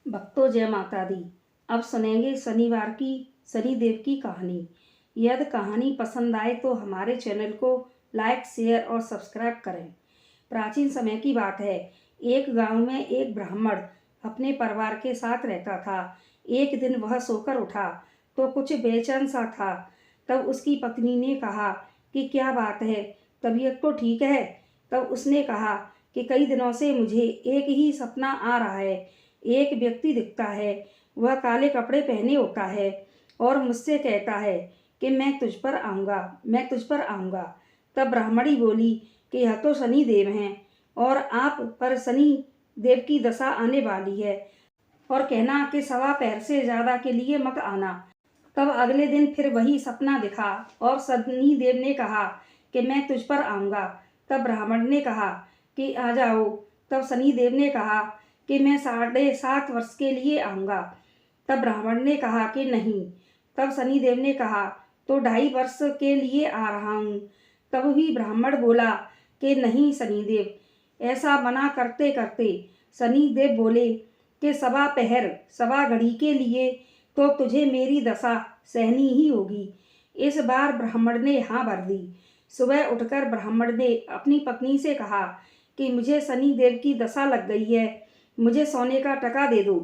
भक्तों जय माता दी। अब सुनेंगे शनिवार की शनिदेव की कहानी। यदि कहानी पसंद आए तो हमारे चैनल को लाइक शेयर और सब्सक्राइब करें। प्राचीन समय की बात है। एक गांव में एक ब्राह्मण अपने परिवार के साथ रहता था। एक दिन वह सोकर उठा तो कुछ बेचैन सा था। तब उसकी पत्नी ने कहा कि क्या बात है, तबीयत तो ठीक है। तब उसने कहा कि कई दिनों से मुझे एक ही सपना आ रहा है। एक व्यक्ति दिखता है, वह काले कपड़े पहने होता है और मुझसे कहता है कि मैं तुझ पर आऊँगा, मैं तुझ पर आऊँगा। तब ब्राह्मणी बोली कि यह तो शनि देव हैं और आप पर शनि देव की दशा आने वाली है और कहना कि सवा पैर से ज़्यादा के लिए मत आना। तब अगले दिन फिर वही सपना दिखा और शनि देव ने कहा कि मैं तुझ पर आऊँगा। तब ब्राह्मण ने कहा कि आ जाओ। तब शनि देव ने कहा कि मैं 7.5 वर्ष के लिए आऊँगा। तब ब्राह्मण ने कहा कि नहीं। तब शनि देव ने कहा तो 2.5 वर्ष के लिए आ रहा हूँ। तब भी ब्राह्मण बोला कि नहीं शनिदेव। ऐसा मना करते करते शनि देव बोले कि सवा पहर सवा घड़ी के लिए तो तुझे मेरी दशा सहनी ही होगी। इस बार ब्राह्मण ने हाँ भर दी। सुबह उठकर ब्राह्मण ने अपनी पत्नी से कहा कि मुझे शनि देव की दशा लग गई है, मुझे सोने का टका दे दो।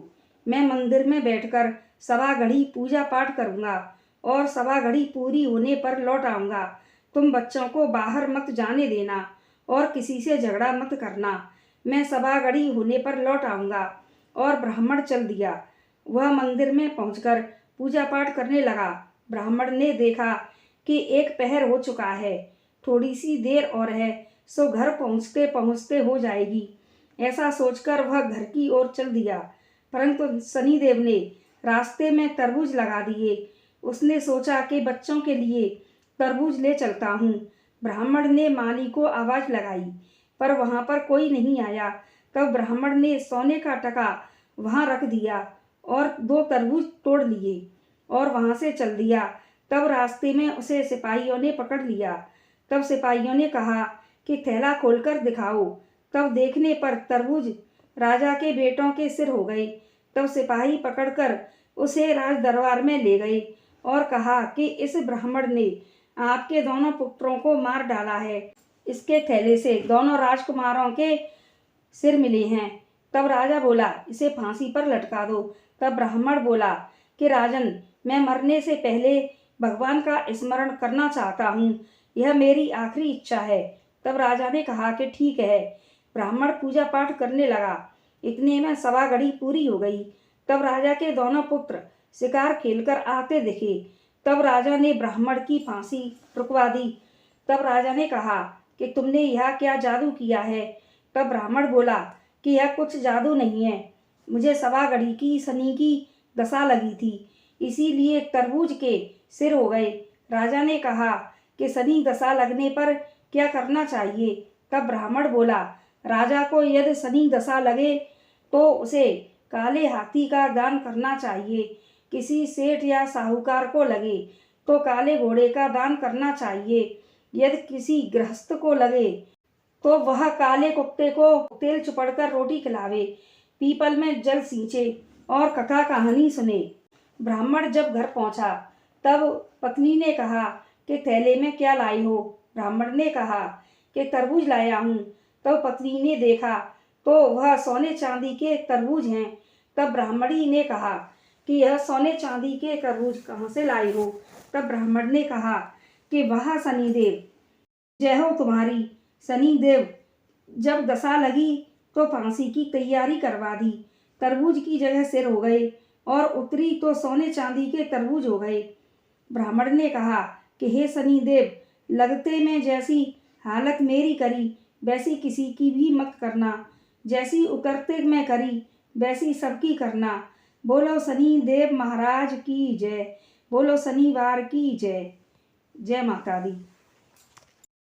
मैं मंदिर में बैठकर सवा घड़ी पूजा पाठ करूँगा और सवा घड़ी पूरी होने पर लौट आऊँगा। तुम बच्चों को बाहर मत जाने देना और किसी से झगड़ा मत करना। मैं सवा घड़ी होने पर लौट आऊँगा। और ब्राह्मण चल दिया। वह मंदिर में पहुंचकर पूजा पाठ करने लगा। ब्राह्मण ने देखा कि 1 पहर हो चुका है, थोड़ी सी देर और है, सो घर पहुँचते पहुँचते हो जाएगी। ऐसा सोचकर वह घर की ओर चल दिया। परंतु शनिदेव ने रास्ते में तरबूज लगा दिए। उसने सोचा कि बच्चों के लिए तरबूज ले चलता हूँ। ब्राह्मण ने माली को आवाज़ लगाई पर वहाँ पर कोई नहीं आया। तब ब्राह्मण ने सोने का टका वहाँ रख दिया और 2 तरबूज तोड़ लिए और वहाँ से चल दिया। तब रास्ते में उसे सिपाहियों ने पकड़ लिया। तब सिपाहियों ने कहा कि थैला खोलकर दिखाओ। तब देखने पर तरबूज राजा के बेटों के सिर हो गए। तब सिपाही पकड़कर उसे राज दरबार में ले गए और कहा कि इस ब्राह्मण ने आपके दोनों पुत्रों को मार डाला है। इसके थैले से दोनों राजकुमारों के सिर मिले हैं। तब राजा बोला इसे फांसी पर लटका दो। तब ब्राह्मण बोला कि राजन, मैं मरने से पहले भगवान का स्मरण करना चाहता हूँ, यह मेरी आखिरी इच्छा है। तब राजा ने कहा कि ठीक है। ब्राह्मण पूजा पाठ करने लगा। इतने में सवा घड़ी पूरी हो गई। तब राजा के दोनों पुत्र शिकार खेलकर आते दिखे। तब राजा ने ब्राह्मण की फांसी रुकवा दी। तब राजा ने कहा कि तुमने यह क्या जादू किया है। तब ब्राह्मण बोला कि यह कुछ जादू नहीं है, मुझे सवा घड़ी की शनि की दशा लगी थी, इसीलिए तरबूज के सिर हो गए। राजा ने कहा कि शनि दशा लगने पर क्या करना चाहिए। तब ब्राह्मण बोला राजा को यदि शनि दशा लगे तो उसे काले हाथी का दान करना चाहिए। किसी सेठ या साहूकार को लगे तो काले घोड़े का दान करना चाहिए। यदि किसी गृहस्थ को लगे तो वह काले कुत्ते को तेल चुपड़कर रोटी खिलावे, पीपल में जल सींचे और कथा कहानी सुने। ब्राह्मण जब घर पहुंचा तब पत्नी ने कहा कि थैले में क्या लाई हो। ब्राह्मण ने कहा कि तरबूज लाया हूँ। तब पत्नी ने देखा तो वह सोने चांदी के तरबूज हैं। तब ब्राह्मणी ने कहा कि यह सोने चांदी के तरबूज कहाँ से लाई हो। तब ब्राह्मण ने कहा कि वह शनिदेव जय हो तुम्हारी। शनिदेव जब दशा लगी तो फांसी की तैयारी करवा दी। तरबूज की जगह सिर हो गए और उतरी तो सोने चांदी के तरबूज हो गए। ब्राह्मण ने कहा कि हे शनिदेव, लगते में जैसी हालत मेरी करी वैसी किसी की भी मत करना, जैसी उतरते में करी वैसी सबकी करना। बोलो शनिदेव महाराज की जय, बोलो शनिवार की जय। जय माता दी।